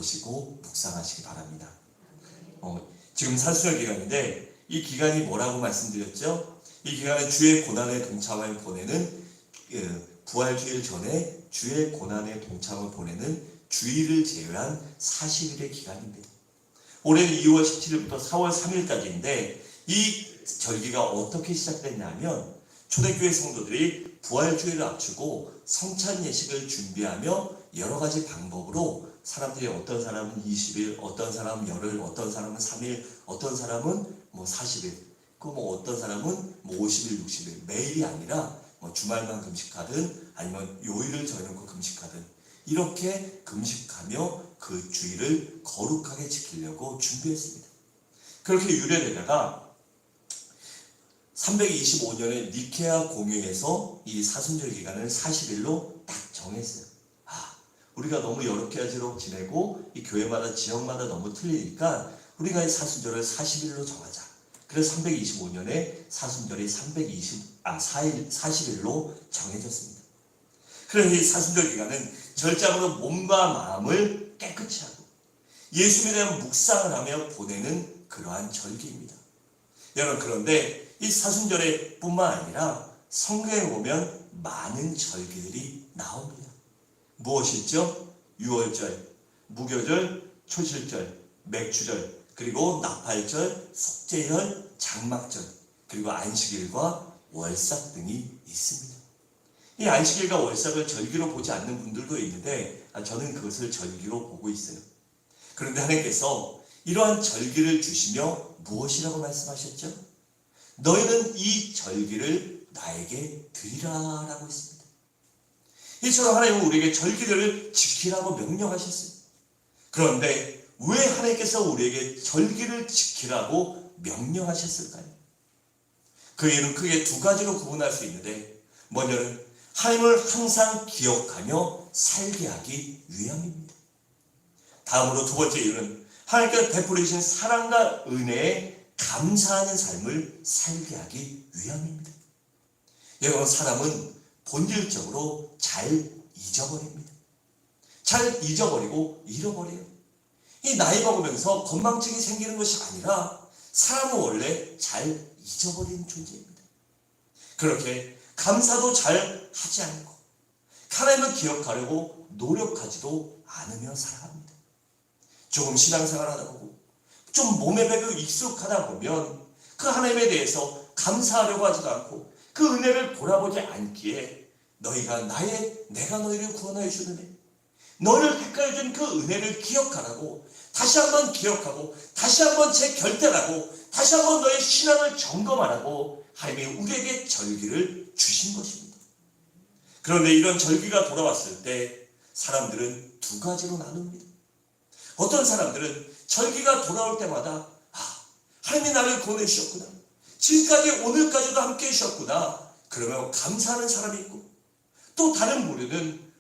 보시고 묵상하시기 바랍니다. 지금 사순절 기간인데 이 기간이 뭐라고 말씀드렸죠? 이 기간은 주의 고난의 동참을 보내는 부활주일 전에 주의 고난의 동참을 보내는 주일을 제외한 40일의 기간입니다. 올해는 2월 17일부터 4월 3일까지인데 이 절기가 어떻게 시작됐냐면 초대교회 성도들이 부활주일을 앞두고 성찬 예식을 준비하며 여러 가지 방법으로 사람들이 어떤 사람은 20일, 어떤 사람은 열흘, 어떤 사람은 3일, 어떤 사람은 40일, 어떤 사람은 50일, 60일, 매일이 아니라 주말만 금식하든 아니면 요일을 정해놓고 금식하든 이렇게 금식하며 그 주일을 거룩하게 지키려고 준비했습니다. 그렇게 유래되다가 325년에 니케아 공회에서 이 사순절 기간을 40일로 딱 정했어요. 우리가 너무 여러 가지로 지내고 이 교회마다 지역마다 너무 틀리니까 우리가 이 사순절을 40일로 정하자. 그래서 325년에 사순절이 40일로 정해졌습니다. 그래서 이 사순절 기간은 절장으로 몸과 마음을 깨끗이 하고 예수님에 대한 묵상을 하며 보내는 그러한 절기입니다. 여러분, 그런데 이 사순절에 뿐만 아니라 성경에 보면 많은 절기들이 나옵니다. 무엇이죠? 유월절, 무교절, 초실절, 맥주절, 그리고 나팔절, 속죄절, 장막절, 그리고 안식일과 월삭 등이 있습니다. 이 안식일과 월삭을 절기로 보지 않는 분들도 있는데 저는 그것을 절기로 보고 있어요. 그런데 하나님께서 이러한 절기를 주시며 무엇이라고 말씀하셨죠? 너희는 이 절기를 나에게 드리라 라고 했습니다. 이처럼 하나님은 우리에게 절기를 지키라고 명령하셨어요. 그런데 왜 하나님께서 우리에게 절기를 지키라고 명령하셨을까요? 그 이유는 크게 두 가지로 구분할 수 있는데, 먼저는 하나님을 항상 기억하며 살게 하기 위함입니다. 다음으로 두 번째 이유는 하나님께서 베풀으신 사랑과 은혜에 감사하는 삶을 살게 하기 위함입니다. 여러분, 사람은 본질적으로 잘 잊어버립니다. 잘 잊어버리고 잃어버려요. 이 나이 먹으면서 건망증이 생기는 것이 아니라 사람은 원래 잘 잊어버리는 존재입니다. 그렇게 감사도 잘 하지 않고 하나님을 기억하려고 노력하지도 않으며 살아갑니다. 조금 신앙생활 하다 보고 좀 몸에 배고 익숙하다 보면 그 하나님에 대해서 감사하려고 하지도 않고 그 은혜를 돌아보지 않기에 내가 너희를 구원하여 주는 애, 너희를 택하여 준 그 은혜를 기억하라고 다시 한번 기억하고 다시 한번 재결단하고 다시 한번 너의 신앙을 점검하라고 하나님이 우리에게 절기를 주신 것입니다. 그런데 이런 절기가 돌아왔을 때 사람들은 두 가지로 나눕니다. 어떤 사람들은 절기가 돌아올 때마다 하나님이 나를 보내주셨구나, 지금까지 오늘까지도 함께 해주셨구나, 그러면 감사하는 사람이 있고, 또 다른 부류는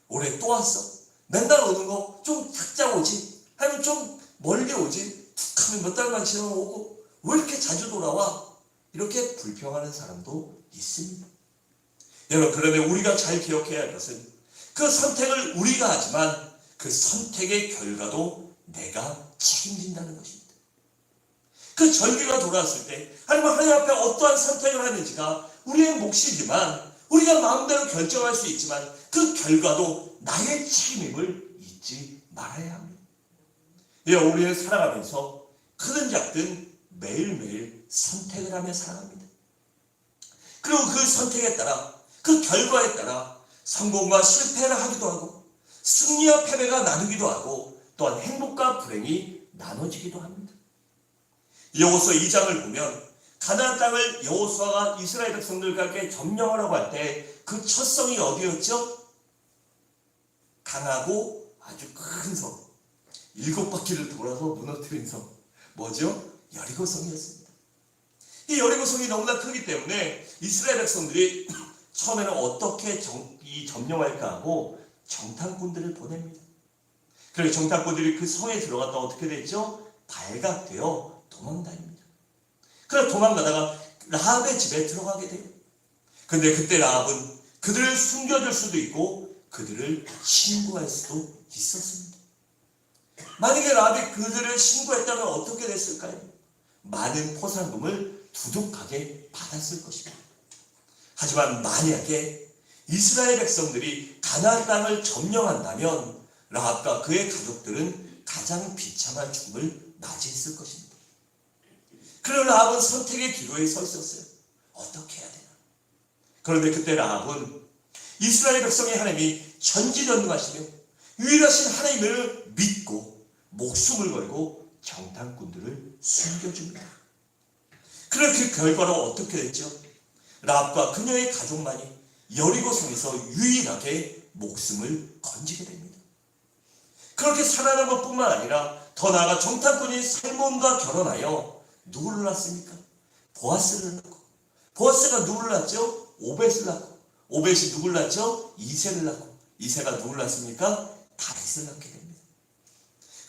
올해 또 왔어, 맨날 오는 거 좀 작작 오지, 아니면 좀 멀리 오지, 툭 하면 몇 달만 지나면 오고 왜 이렇게 자주 돌아와, 이렇게 불평하는 사람도 있습니다. 여러분, 그런데 우리가 잘 기억해야 할 것은 그 선택을 우리가 하지만 그 선택의 결과도 내가 책임진다는 것입니다. 그 절기가 돌아왔을 때 하나님 앞에 어떠한 선택을 하는지가 우리의 몫이지만, 우리가 마음대로 결정할 수 있지만 그 결과도 나의 책임임을 잊지 말아야 합니다. 우리는 살아가면서 크든 작든 매일매일 선택을 하며 살아갑니다. 그리고 그 선택에 따라, 그 결과에 따라 성공과 실패를 하기도 하고 승리와 패배가 나누기도 하고 또한 행복과 불행이 나눠지기도 합니다. 여호수아 2장을 보면 가나안 땅을 여호수아가 이스라엘 백성들과 함께 점령하라고 할 때 그 첫 성이 어디였죠? 강하고 아주 큰 성, 7바퀴를 돌아서 무너뜨린 성, 뭐죠? 여리고성이었습니다. 이 여리고성이 너무나 크기 때문에 이스라엘 백성들이 처음에는 어떻게 이 점령할까 하고 정탐꾼들을 보냅니다. 그래서 정탐꾼들이 그 성에 들어갔다 어떻게 됐죠? 발각되어 도망다닙니다. 그래서 도망가다가 라합의 집에 들어가게 돼요. 근데 그때 라합은 그들을 숨겨줄 수도 있고 그들을 신고할 수도 있었습니다. 만약에 라합이 그들을 신고했다면 어떻게 됐을까요? 많은 포상금을 두둑하게 받았을 것입니다. 하지만 만약에 이스라엘 백성들이 가나안 땅을 점령한다면 라합과 그의 가족들은 가장 비참한 죽음을 맞이했을 것입니다. 그러나 라합은 선택의 기로에 서 있었어요. 어떻게 해야 되나? 그런데 그때 라합은 이스라엘 백성의 하나님이 전지전능하시며 유일하신 하나님을 믿고 목숨을 걸고 정탐꾼들을 숨겨줍니다. 그런 그 결과로 어떻게 됐죠? 라합과 그녀의 가족만이 여리고성에서 유일하게 목숨을 건지게 됩니다. 그렇게 살아난 것뿐만 아니라 더 나아가 정탐꾼인 살몬과 결혼하여 누구를 낳습니까? 보아스를 낳고, 보아스가 누구를 낳죠? 오벳을 낳고, 오벳이 누구를 낳죠? 이새를 낳고, 이새가 누구를 낳습니까? 다윗을 낳게 됩니다.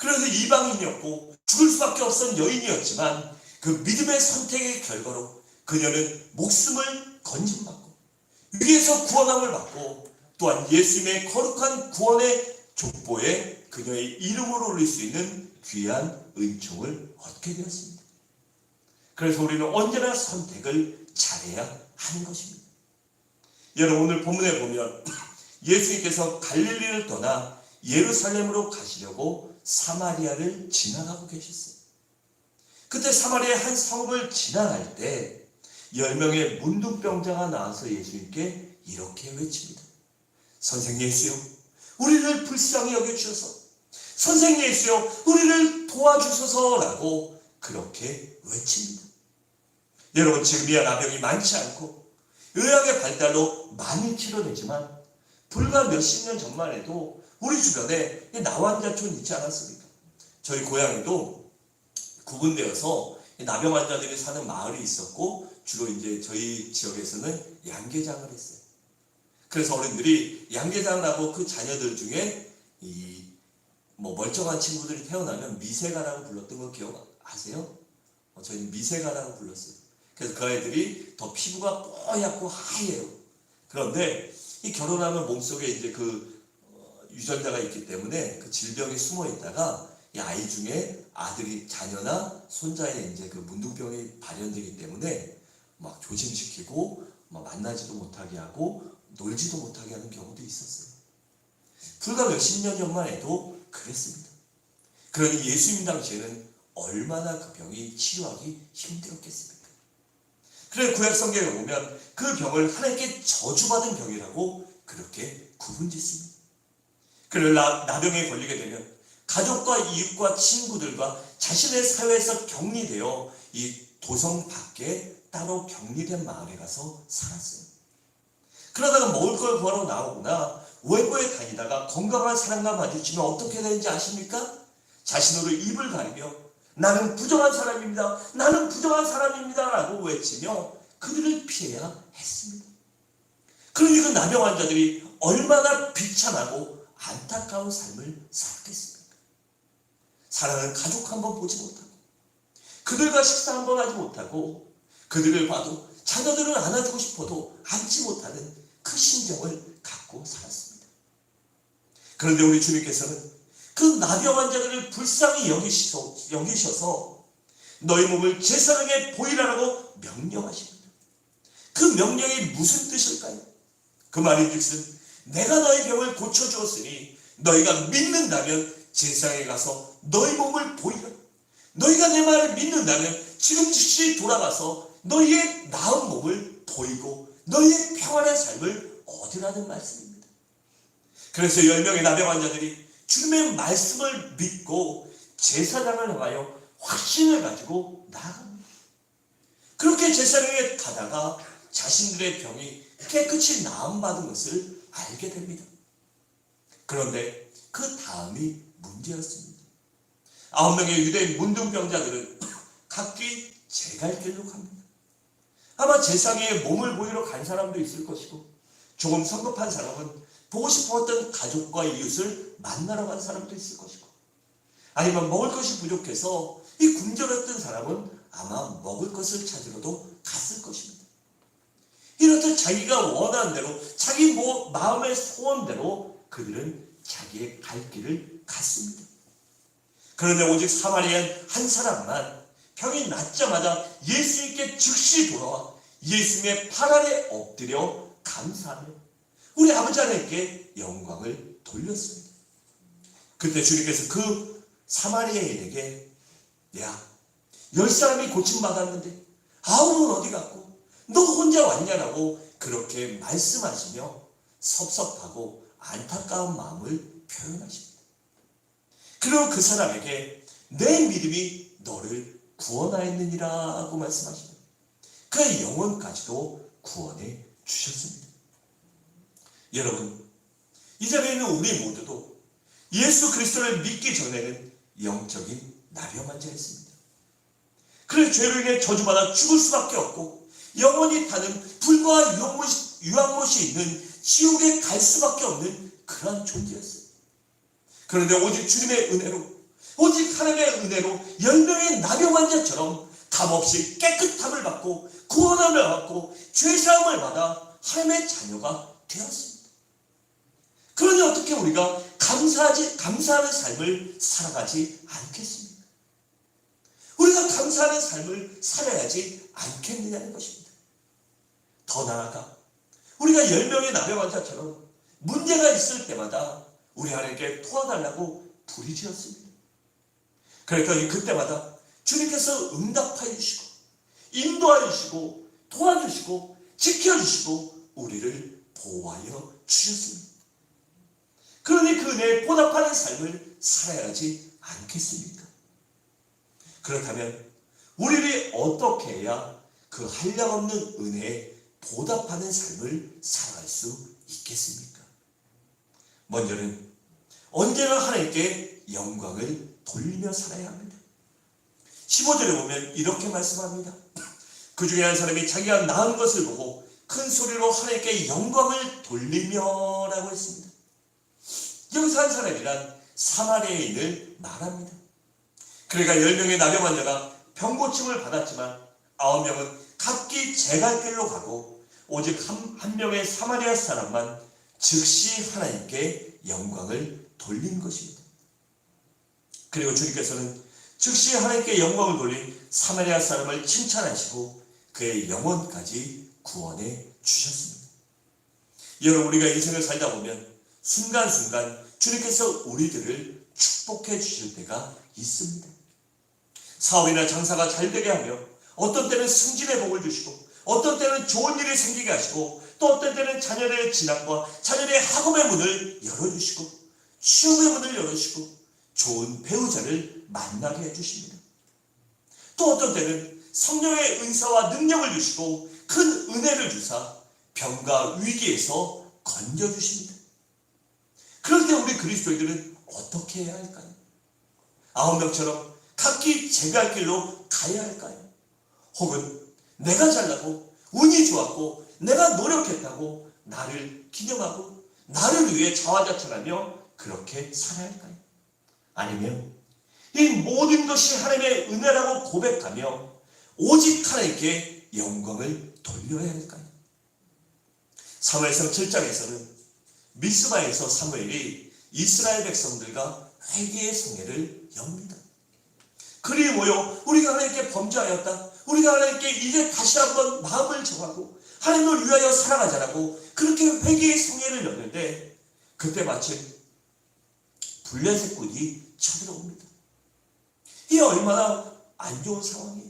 그래서 이방인이었고 죽을 수밖에 없었던 여인이었지만 그 믿음의 선택의 결과로 그녀는 목숨을 건진받고 위에서 구원함을 받고 또한 예수님의 거룩한 구원의 족보에 그녀의 이름을 올릴 수 있는 귀한 은총을 얻게 되었습니다. 그래서 우리는 언제나 선택을 잘해야 하는 것입니다. 여러분, 오늘 본문에 보면 예수님께서 갈릴리를 떠나 예루살렘으로 가시려고 사마리아를 지나가고 계셨어요. 그때 사마리아 한 성읍을 지나갈 때 10명의 문둥병자가 나와서 예수님께 이렇게 외칩니다. 선생 예수여, 우리를 불쌍히 여겨주셔서, 선생 예수여, 우리를 도와주소서라고 그렇게 외칩니다. 여러분, 지금이야 나병이 많지 않고 의학의 발달로 많이 치료되지만 불과 몇십 년 전만 해도 우리 주변에 나환자촌 있지 않았습니까? 저희 고향에도 구분되어서 나병 환자들이 사는 마을이 있었고 주로 이제 저희 지역에서는 양계장을 했어요. 그래서 어른들이 양계장을 하고 그 자녀들 중에 멀쩡한 친구들이 태어나면 미세가라고 불렀던 거 기억하세요? 저희는 미세가라고 불렀어요. 그래서 그 아이들이 더 피부가 뽀얗고 하얘요. 그런데 이 결혼하면 몸속에 이제 유전자가 있기 때문에 그 질병이 숨어 있다가 이 아이 중에 아들이 자녀나 손자에 이제 그 문둥병이 발현되기 때문에 막 조심시키고 막 만나지도 못하게 하고 놀지도 못하게 하는 경우도 있었어요. 불과 몇십 년 전만 해도 그랬습니다. 그러니 예수님 당시에는 얼마나 그 병이 치료하기 힘들었겠습니까? 그래서 구약 성경에 보면 그 병을 하나님께 저주받은 병이라고 그렇게 구분짓습니다. 그러나 나병에 걸리게 되면 가족과 이웃과 친구들과 자신의 사회에서 격리되어 이 도성 밖에 따로 격리된 마을에 가서 살았어요. 그러다가 먹을 걸 구하러 나오거나 외부에 다니다가 건강한 사람과 마주치면 어떻게 되는지 아십니까? 자신으로 입을 가리며 나는 부정한 사람입니다. 나는 부정한 사람입니다. 라고 외치며 그들을 피해야 했습니다. 그러니 그 나병 환자들이 얼마나 비참하고 안타까운 삶을 살았겠습니까? 사랑하는 가족 한번 보지 못하고 그들과 식사 한번 하지 못하고 그들을 봐도 자녀들을 안아주고 싶어도 안지 못하는 그 심정을 갖고 살았습니다. 그런데 우리 주님께서는 그 나병 환자들을 불쌍히 여기셔서 너희 몸을 제사장에 보이라고 명령하십니다. 그 명령이 무슨 뜻일까요? 그 말인즉슨 내가 너희 병을 고쳐주었으니 너희가 믿는다면 제사장에 가서 너희 몸을 보이라. 너희가 내 말을 믿는다면 지금 즉시 돌아가서 너희의 나은 몸을 보이고 너희의 평안한 삶을 얻으라는 말씀입니다. 그래서 10명의 나병 환자들이 주님의 말씀을 믿고 제사장을 향하여 확신을 가지고 나아갑니다. 그렇게 제사장에 가다가 자신들의 병이 깨끗이 나음받은 것을 알게 됩니다. 그런데 그 다음이 문제였습니다. 9명의 유대인 문둥병자들은 각기 제 갈 길로 갑니다. 아마 제사장에 몸을 보이러 간 사람도 있을 것이고 조금 성급한 사람은 보고 싶었던 가족과 이웃을 만나러 간 사람도 있을 것이고 아니면 먹을 것이 부족해서 이 굶주렸던 사람은 아마 먹을 것을 찾으러도 갔을 것입니다. 이렇듯 자기가 원하는 대로 자기 마음의 소원대로 그들은 자기의 갈 길을 갔습니다. 그런데 오직 사마리아인 한 사람만 병이 낫자마자 예수님께 즉시 돌아와 예수님의 팔 아래 엎드려 감사하며 우리 아버지 하나님께 영광을 돌렸습니다. 그때 주님께서 그 사마리아인에게 야, 10사람이 고침받았는데 아우는 어디 갔고 너 혼자 왔냐라고 그렇게 말씀하시며 섭섭하고 안타까운 마음을 표현하십니다. 그리고 그 사람에게 내 믿음이 너를 구원하였느니라고 말씀하십니다. 그의 영혼까지도 구원해 주셨습니다. 여러분, 이 자리에 있는 우리 모두도 예수 그리스도를 믿기 전에는 영적인 나병 환자였습니다. 그래서 죄로 인해 저주받아 죽을 수밖에 없고 영원히 타는 불과 유황못이 있는 지옥에 갈 수밖에 없는 그러한 존재였어요. 그런데 오직 주님의 은혜로, 오직 하나님의 은혜로 10명의 나병 환자처럼 값없이 깨끗함을 받고 구원함을 받고 죄사함을 받아 하나님의 자녀가 되었습니다. 그러니 어떻게 우리가 감사하는 삶을 살아가지 않겠습니까? 우리가 감사하는 삶을 살아야지 않겠느냐는 것입니다. 더 나아가 우리가 10명의 나병 환자처럼 문제가 있을 때마다 우리 하나님께 도와달라고 부르짖었습니다. 그랬더니 그때마다 주님께서 응답하여 주시고 인도하여 주시고 도와주시고 지켜주시고 우리를 보호하여 주셨습니다. 그러니 그 은혜에 보답하는 삶을 살아야지 않겠습니까? 그렇다면 우리를 어떻게 해야 그 한량없는 은혜에 보답하는 삶을 살아갈 수 있겠습니까? 먼저는 언제나 하나님께 영광을 돌리며 살아야 합니다. 15절에 보면 이렇게 말씀합니다. 그 중에 한 사람이 자기가 낳은 것을 보고 큰 소리로 하나님께 영광을 돌리며 라고 했습니다. 여기서 한 사람이란 사마리아인을 말합니다. 그러니까 10명의 나병 환자가 병고침을 받았지만 9명은 각기 제갈 길로 가고 오직 한 명의 사마리아 사람만 즉시 하나님께 영광을 돌린 것입니다. 그리고 주님께서는 즉시 하나님께 영광을 돌린 사마리아 사람을 칭찬하시고 그의 영혼까지 구원해 주셨습니다. 여러분, 우리가 인생을 살다 보면 순간순간 주님께서 우리들을 축복해 주실 때가 있습니다. 사업이나 장사가 잘 되게 하며 어떤 때는 승진의 복을 주시고 어떤 때는 좋은 일이 생기게 하시고 또 어떤 때는 자녀의 진학과 자녀의 학업의 문을 열어주시고 취업의 문을 열어주시고 좋은 배우자를 만나게 해주십니다. 또 어떤 때는 성령의 은사와 능력을 주시고 큰 은혜를 주사 병과 위기에서 건져주십니다. 그럴 때 우리 그리스도인들은 어떻게 해야 할까요? 9명처럼 각기 제갈 길로 가야 할까요? 혹은 내가 잘나고 운이 좋았고 내가 노력했다고 나를 기념하고 나를 위해 자화자찬하며 그렇게 살아야 할까요? 아니면 이 모든 것이 하나님의 은혜라고 고백하며 오직 하나님께 영광을 돌려야 할까요? 사무엘상 7장에서는 미스바에서 사무엘이 이스라엘 백성들과 회개의 성회를 엽니다. 그리 모여 우리가 하나님께 범죄하였다. 우리가 하나님께 이제 다시 한번 마음을 정하고 하나님을 위하여 살아가자라고 그렇게 회개의 성회를 였는데 그때 마침 블레셋 군이 쳐들어옵니다. 이게 얼마나 안 좋은 상황이에요.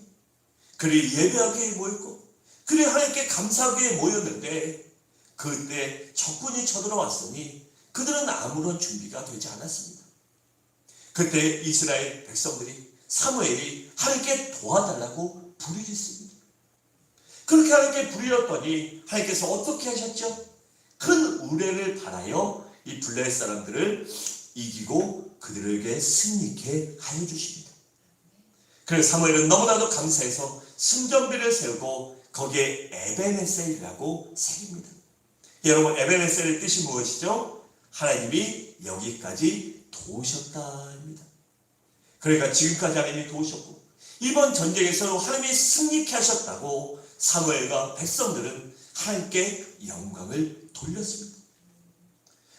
그리 예배하기에 모였고 그리 하나님께 감사하기에 모였는데 그때 적군이 쳐들어왔으니 그들은 아무런 준비가 되지 않았습니다. 그때 이스라엘 백성들이 사무엘이 하나님께 도와달라고 부르짖습니다. 그렇게 하나님께 부르짖었더니 하나님께서 어떻게 하셨죠? 큰 우레를 바라여 이 블레셋 사람들을 이기고 그들에게 승리케 하여 주십니다. 그래서 사무엘은 너무나도 감사해서 승전비를 세우고 거기에 에벤에셀이라고 새깁니다. 여러분, 에벤에셀의 뜻이 무엇이죠? 하나님이 여기까지 도우셨다입니다. 그러니까 지금까지 하나님이 도우셨고 이번 전쟁에서 하나님이 승리케 하셨다고 사무엘과 백성들은 하나님께 영광을 돌렸습니다.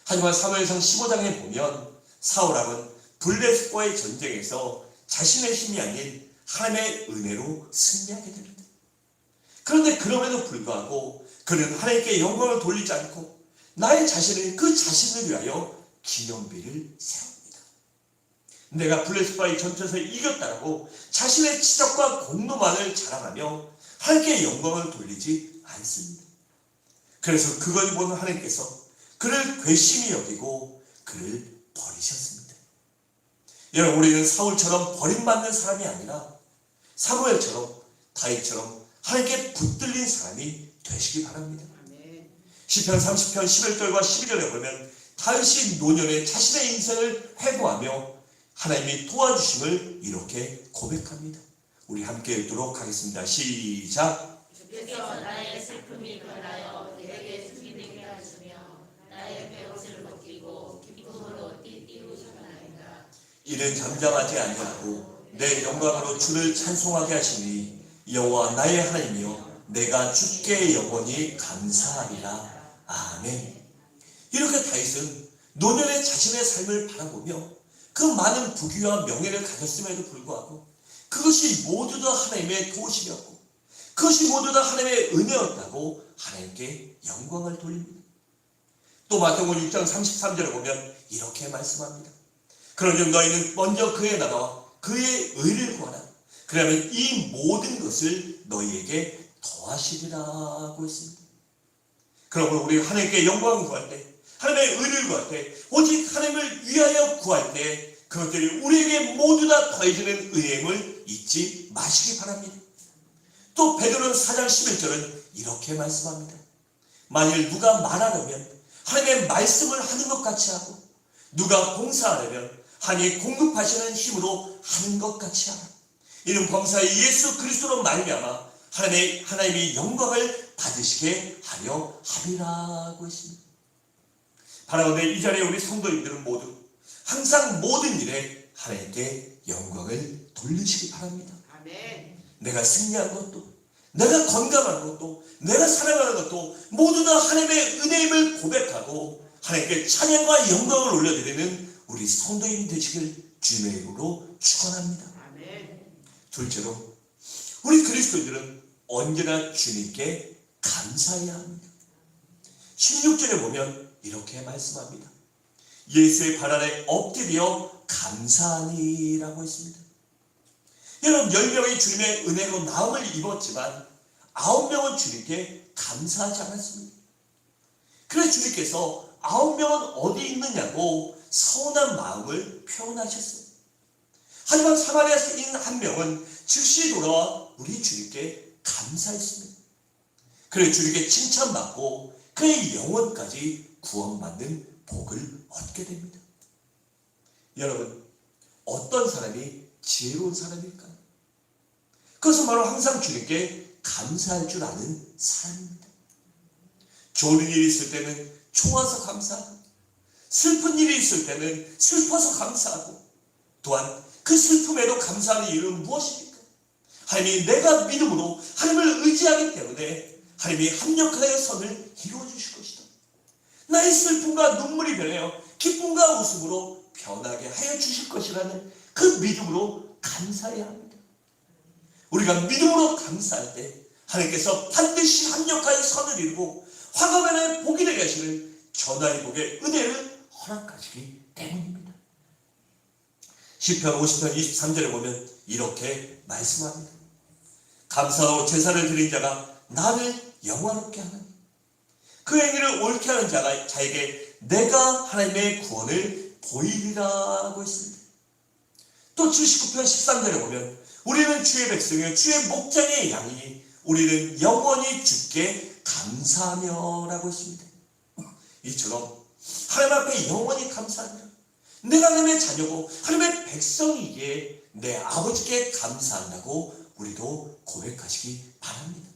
하지만 사무엘상 15장에 보면 사울왕은 블레셋과의 전쟁에서 자신의 힘이 아닌 하나님의 은혜로 승리하게 됩니다. 그런데 그럼에도 불구하고 그는 하나님께 영광을 돌리지 않고 나의 자신을 그 자신을 위하여 기념비를 세웁니다. 내가 블레셋과의 전투에서 이겼다라고 자신의 치적과 공로만을 자랑하며 하나님께 영광을 돌리지 않습니다. 그래서 그걸 보는 하나님께서 그를 괘씸히 여기고 그를 버리셨습니다. 여러분, 우리는 사울처럼 버림받는 사람이 아니라 사무엘처럼 다윗처럼 하나님께 붙들린 사람이 되시기 바랍니다. 시편 30편 11절과 12절에 보면 다윗이 노년에 자신의 인생을 회고하며 하나님이 도와주심을 이렇게 고백합니다. 우리 함께 읽도록 하겠습니다. 시작. 주께서 나의 슬픔이 변하여 내게 숨이 되게 하시며 나의 배옷을 벗기고 기쁨으로 띠띠우셨나이다. 이는 잠잠하지 아니하고 내 영광으로 주를 찬송하게 하시니 여호와 나의 하나님이여 내가 주께 영원히 감사하리라. 아멘. 이렇게 다윗은 노년의 자신의 삶을 바라보며 그 많은 부귀와 명예를 가졌음에도 불구하고 그것이 모두 다 하나님의 도우심이었고 그것이 모두 다 하나님의 은혜였다고 하나님께 영광을 돌립니다. 또 마태복음 6장 33절을 보면 이렇게 말씀합니다. 그러므로 너희는 먼저 그의 나라와 그의 의를 구하라. 그러면 이 모든 것을 너희에게 더하시리라고 했습니다. 그러므로 우리 하나님께 영광을 구할 때, 하나님의 의를 구할 때, 오직 하나님을 위하여 구할 때 그것들이 우리에게 모두 다 더해지는 은혜임을 잊지 마시기 바랍니다. 또 베드로는 4장 11절은 이렇게 말씀합니다. 만일 누가 말하려면 하나님의 말씀을 하는 것 같이 하고 누가 봉사하려면 하나님이 공급하시는 힘으로 하는 것 같이 하라. 이는 범사의 예수 그리스도로 말미암아 하나님이 영광을 받으시게 하려 함이라고 했습니다. 바라오늘 이 자리에 우리 성도님들은 모두 항상 모든 일에 하나님께 영광을 돌리시기 바랍니다. 아멘. 내가 승리한 것도, 내가 건강한 것도, 내가 사랑하는 것도 모두 다 하나님의 은혜임을 고백하고 하나님께 찬양과 영광을 올려드리는 우리 성도님 되시길 주님의 이름으로 축원합니다. 아멘. 둘째로 우리 그리스도인들은 언제나 주님께 감사해야 합니다. 16절에 보면 이렇게 말씀합니다. 예수의 발 아래 엎드려 감사하니라고 했습니다. 여러분, 10명이 주님의 은혜로 나음을 입었지만 9명은 주님께 감사하지 않았습니다. 그래서 주님께서 9명은 어디 있느냐고 서운한 마음을 표현하셨어요. 하지만 사마리아에 있는 한 명은 즉시 돌아와 우리 주님께 감사했습니다. 그래서 주님께 칭찬받고 그의 영혼까지 구원받는 복을 얻게 됩니다. 여러분, 어떤 사람이 지혜로운 사람일까요? 그것은 바로 항상 주님께 감사할 줄 아는 사람입니다. 좋은 일이 있을 때는 좋아서 감사하고 슬픈 일이 있을 때는 슬퍼서 감사하고 또한 그 슬픔에도 감사하는 이유는 무엇입니까? 하나님이 내가 믿음으로 하나님을 의지하기 때문에 하나님이 합력하여 선을 이루어 주실 것이다. 나의 슬픔과 눈물이 변하여 기쁨과 웃음으로 변하게 하여 주실 것이라는 그 믿음으로 감사해야 합니다. 우리가 믿음으로 감사할 때 하나님께서 반드시 합력하여 선을 이루고 화가변의 복이 되게 하시는 전하의 복의 은혜를 허락하시기 때문입니다. 시편 50편 23절에 보면 이렇게 말씀합니다. 감사하고 제사를 드린 자가 나를 영화롭게 하나니 그 행위를 옳게 하는 자에게 내가 하나님의 구원을 보이리라고 했습니다. 또 79편 13절에 보면 우리는 주의 백성이요 주의 목장의 양이니 우리는 영원히 주께 감사하며 라고 했습니다. 이처럼 하나님 앞에 영원히 감사하며 내가 하나님의 자녀고 하나님의 백성이기에 내 아버지께 감사한다고 우리도 고백하시기 바랍니다.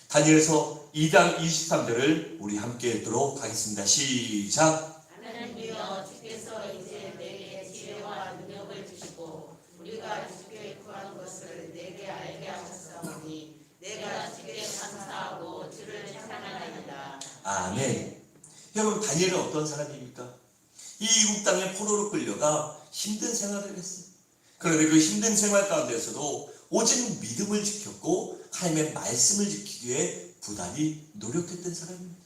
다니엘서 2장 23절을 우리 함께 읽도록 하겠습니다. 시작. 하나님이여 주께서 이제 내게 지혜와 능력을 주시고 우리가 주께 구한 것을 내게 알게 하셨사오니 내가 주께 감사하고 주를 찬양하나이다. 아멘. 여러분, 다니엘은 어떤 사람입니까? 이 이국 땅에 포로로 끌려가 힘든 생활을 했어요. 그런데 그 힘든 생활 가운데서도 오직 믿음을 지켰고 하나님의 말씀을 지키기 위해 부단히 노력했던 사람입니다.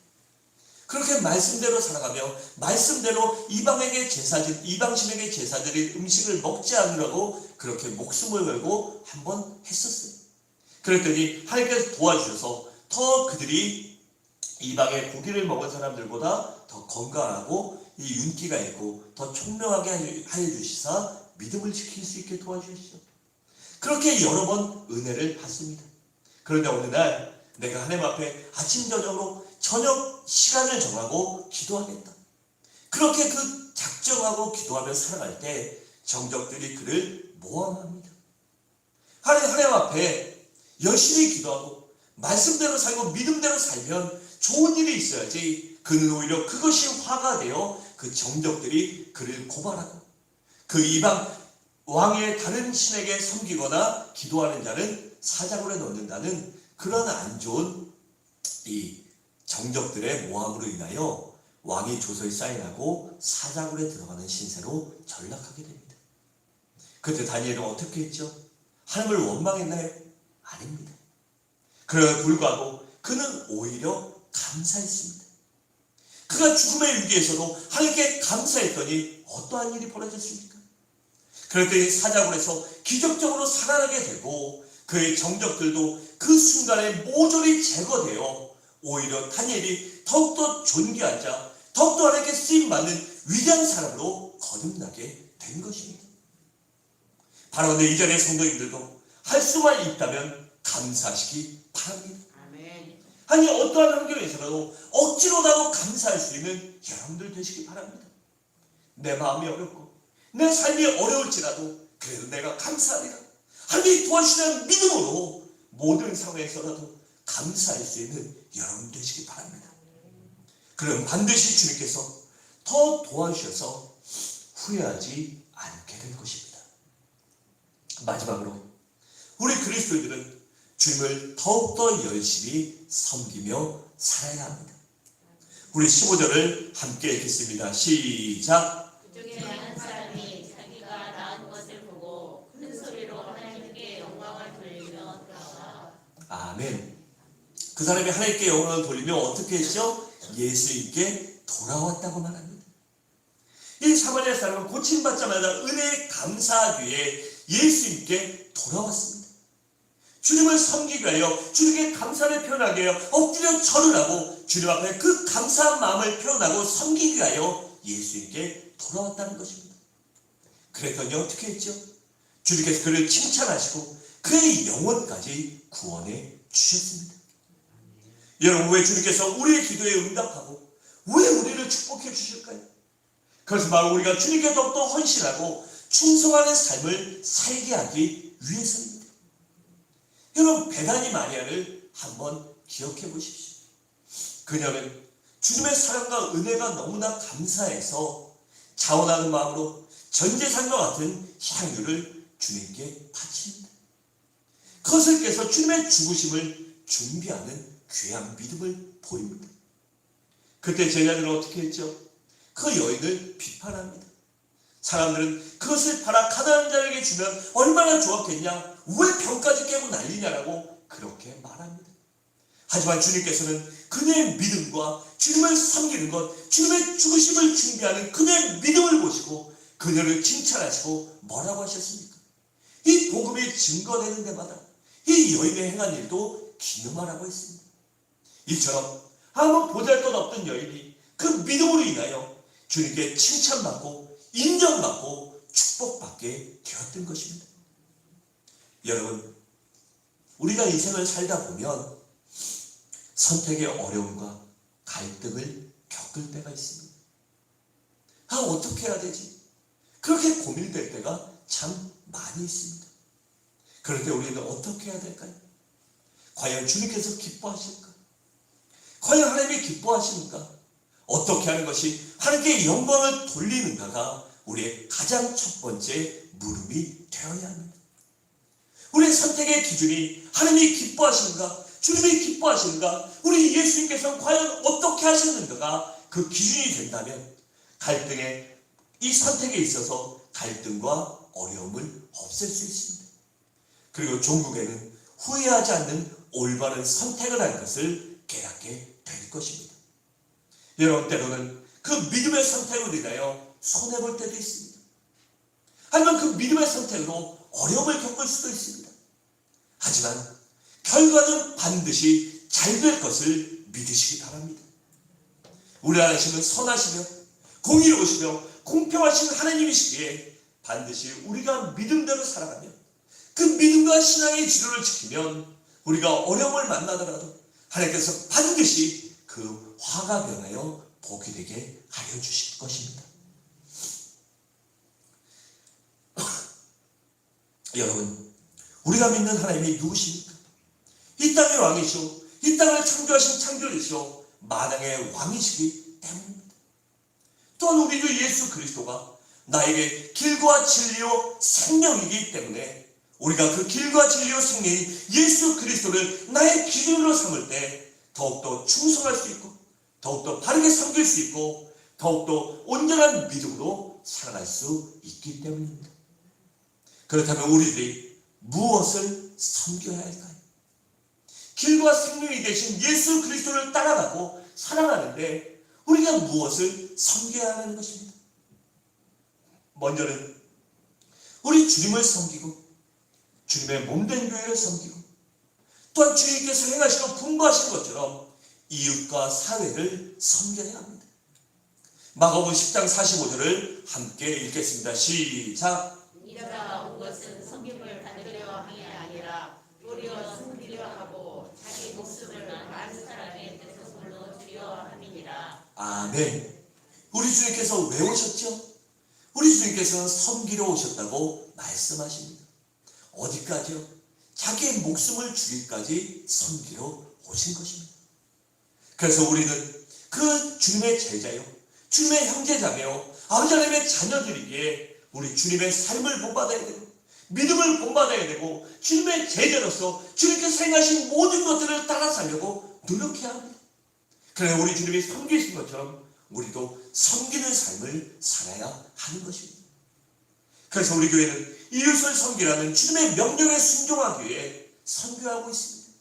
그렇게 말씀대로 살아가며 말씀대로 이방신에게 제사드린 음식을 먹지 않으라고 그렇게 목숨을 걸고 한번 했었어요. 그랬더니 하나님께서 도와주셔서 더 그들이 이방의 고기를 먹은 사람들보다 더 건강하고 이 윤기가 있고 더 총명하게 하여 주시사 믿음을 지킬 수 있게 도와주시죠. 그렇게 여러 번 은혜를 받습니다. 그런데 어느 날 내가 하나님 앞에 아침 저녁으로 저녁 시간을 정하고 기도하겠다. 그렇게 그 작정하고 기도하며 살아갈 때 정적들이 그를 모함합니다. 하나님 앞에 열심히 기도하고 말씀대로 살고 믿음대로 살면 좋은 일이 있어야지 그는 오히려 그것이 화가 되어 그 정적들이 그를 고발하고 그 이방 왕의 다른 신에게 섬기거나 기도하는 자는 사자굴에 넣는다는 그런 안 좋은 이 정적들의 모함으로 인하여 왕이 조서에 사인하고 사자굴에 들어가는 신세로 전락하게 됩니다. 그때 다니엘은 어떻게 했죠? 하나님을 원망했나요? 아닙니다. 그럼에도 불구하고 그는 오히려 감사했습니다. 그가 죽음의 위기에서도 하나님께 감사했더니 어떠한 일이 벌어졌습니까? 그랬더니 사자굴에서 기적적으로 살아나게 되고 그의 정적들도 그 순간에 모조리 제거되어 오히려 다니엘이 더욱더 존귀한 자, 더욱더 하나님께 쓰임받는 위대한 사람으로 거듭나게 된 것입니다. 바로 내 이전의 성도님들도 할 수만 있다면 감사하시기 바랍니다. 아멘. 아니 어떠한 환경에서라도 억지로라도 감사할 수 있는 여러분들 되시기 바랍니다. 내 마음이 어렵고 내 삶이 어려울지라도 그래도 내가 감사합니다. 하나님이 도와주시는 믿음으로 모든 상황에서라도 감사할 수 있는 여러분 되시기 바랍니다. 그럼 반드시 주님께서 더 도와주셔서 후회하지 않게 될 것입니다. 마지막으로 우리 그리스도인들은 주님을 더욱더 열심히 섬기며 살아야 합니다. 우리 15절을 함께 읽겠습니다. 시작. 그중에 한 사람이 자기가 낳은 것을 보고 큰 소리로 하나님께 영광을 돌리며 돌아와. 아멘. 그 사람이 하나님께 영광을 돌리며 어떻게 했죠? 예수님께 돌아왔다고 말합니다. 이 사마리아 사람은 고침받자마자 은혜에 감사하기 위해 예수님께 돌아왔습니다. 주님을 섬기기 위하여 주님께 감사를 표현하기 위하여 엎드려 절을 하고 주님 앞에 그 감사한 마음을 표현하고 섬기기 위하여 예수님께 돌아왔다는 것입니다. 그랬더니 어떻게 했죠? 주님께서 그를 칭찬하시고 그의 영혼까지 구원해 주셨습니다. 여러분, 왜 주님께서 우리의 기도에 응답하고 왜 우리를 축복해 주실까요? 그것은 바로 우리가 주님께 더욱더 헌신하고 충성하는 삶을 살게 하기 위해서입니다. 여러분, 베다니 마리아를 한번 기억해 보십시오. 그녀는 주님의 사랑과 은혜가 너무나 감사해서 자원하는 마음으로 전제산과 같은 향유를 주님께 바칩니다. 그것을 깨서 주님의 죽으심을 준비하는 귀한 믿음을 보입니다. 그때 제자들은 어떻게 했죠? 그 여인을 비판합니다. 사람들은 그것을 팔아 가난한 자에게 주면 얼마나 좋았겠냐, 왜 병까지 깨고 난리냐라고 그렇게 말합니다. 하지만 주님께서는 그녀의 믿음과 주님을 섬기는 것, 주님의 죽으심을 준비하는 그녀의 믿음을 보시고 그녀를 칭찬하시고 뭐라고 하셨습니까? 이 복음이 증거되는 데마다 이 여인의 행한 일도 기념하라고 했습니다. 이처럼 아무 보잘것없던 여인이 그 믿음으로 인하여 주님께 칭찬받고 인정받고 축복받게 되었던 것입니다. 여러분, 우리가 인생을 살다 보면 선택의 어려움과 갈등을 겪을 때가 있습니다. 어떻게 해야 되지? 그렇게 고민될 때가 참 많이 있습니다. 그럴 때 우리는 어떻게 해야 될까요? 과연 주님께서 기뻐하실까? 과연 하나님이 기뻐하십니까? 어떻게 하는 것이 하나님께 영광을 돌리는가가 우리의 가장 첫 번째 물음이 되어야 합니다. 우리의 선택의 기준이 하나님이 기뻐하시는가, 주님이 기뻐하시는가, 우리 예수님께서 과연 어떻게 하셨는가가 그 기준이 된다면 갈등의 이 선택에 있어서 갈등과 어려움을 없앨 수 있습니다. 그리고 종국에는 후회하지 않는 올바른 선택을 할 것을 깨닫게 될 것입니다. 여러분, 때로는 그 믿음의 선택으로 인하여 손해볼 때도 있습니다. 아니면 그 믿음의 선택으로 어려움을 겪을 수도 있습니다. 하지만 결과는 반드시 잘 될 것을 믿으시기 바랍니다. 우리 하나님은 선하시며 공의로우시며 공평하신 하나님이시기에 반드시 우리가 믿음대로 살아가며 그 믿음과 신앙의 지도를 지키면 우리가 어려움을 만나더라도 하나님께서 반드시 그 화가 변하여 복이 되게 하여 주실 것입니다. 여러분, 우리가 믿는 하나님이 누구십니까? 이 땅의 왕이시오, 이 땅을 창조하신 창조주시오, 만왕의 왕이시기 때문입니다. 또한 우리도 예수 그리스도가 나에게 길과 진리요 생명이기 때문에 우리가 그 길과 진리요 생명인 예수 그리스도를 나의 기준으로 삼을 때 더욱더 충성할 수 있고 더욱더 바르게 섬길 수 있고 더욱더 온전한 믿음으로 살아갈 수 있기 때문입니다. 그렇다면 우리들이 무엇을 섬겨야 할까요? 길과 생명이 되신 예수 그리스도를 따라가고 살아가는데 우리가 무엇을 섬겨야 하는 것입니다. 먼저는 우리 주님을 섬기고 주님의 몸된 교회를 섬기고 또한 주님께서 행하시고 분부하신 것처럼 이웃과 사회를 섬겨야 합니다. 마가복음 10장 45절을 함께 읽겠습니다. 시작. 이가 온 것은 섬김을 받으려 함이 아니라 도리어 섬기려 하고 자기 목숨을 많은 사람의 대속물로 주려 함이니라. 아멘. 우리 주님께서 왜 오셨죠? 우리 주님께서는 섬기러 오셨다고 말씀하십니다. 어디까지요? 자기의 목숨을 주기까지 섬기러 오신 것입니다. 그래서 우리는 그 주님의 제자요, 주님의 형제자매요, 아버지 하나님의 자녀들이기에 우리 주님의 삶을 본받아야 되고 믿음을 본받아야 되고 주님의 제자로서 주님께서 행하신 모든 것들을 따라 살려고 노력해야 합니다. 그래야 우리 주님이 섬기신 것처럼 우리도 섬기는 삶을 살아야 하는 것입니다. 그래서 우리 교회는 이웃을 섬기라는 주님의 명령에 순종하기 위해 선교하고 있습니다.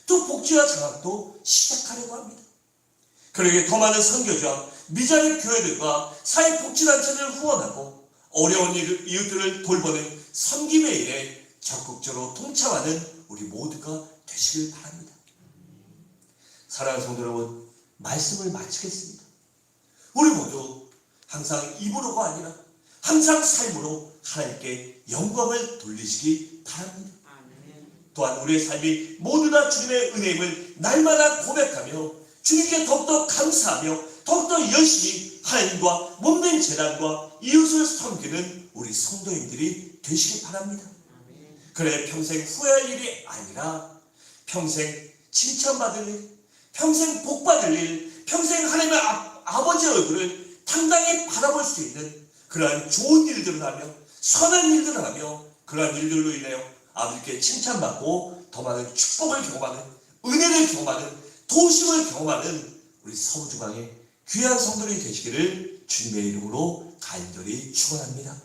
또 복지와 장학도 시작하려고 합니다. 그러기에 더 많은 선교주와 미자립 교회들과 사회복지단체를 후원하고 어려운 이웃들을 돌보는 섬김의 일에 적극적으로 동참하는 우리 모두가 되시길 바랍니다. 사랑하는 성도 여러분, 말씀을 마치겠습니다. 우리 모두 항상 입으로가 아니라 항상 삶으로 하나님께 영광을 돌리시기 바랍니다. 또한 우리의 삶이 모두 다 주님의 은혜임을 날마다 고백하며 주님께 더욱더 감사하며 더욱더 열심히 하나님과 몸된 재단과 이웃을 섬기는 우리 성도님들이 되시기 바랍니다. 그래 평생 후회할 일이 아니라 평생 칭찬받을 일, 평생 복받을 일, 평생 하나님의 아버지의 얼굴을 당당히 바라볼 수 있는 그러한 좋은 일들을 하며 선한 일들을 하며 그러한 일들로 인하여 아버지께 칭찬받고 더 많은 축복을 경험하는, 은혜를 경험하는, 도심을 경험하는 우리 서부중앙의 귀한 성도들이 되시기를 주님의 이름으로 간절히 축원합니다.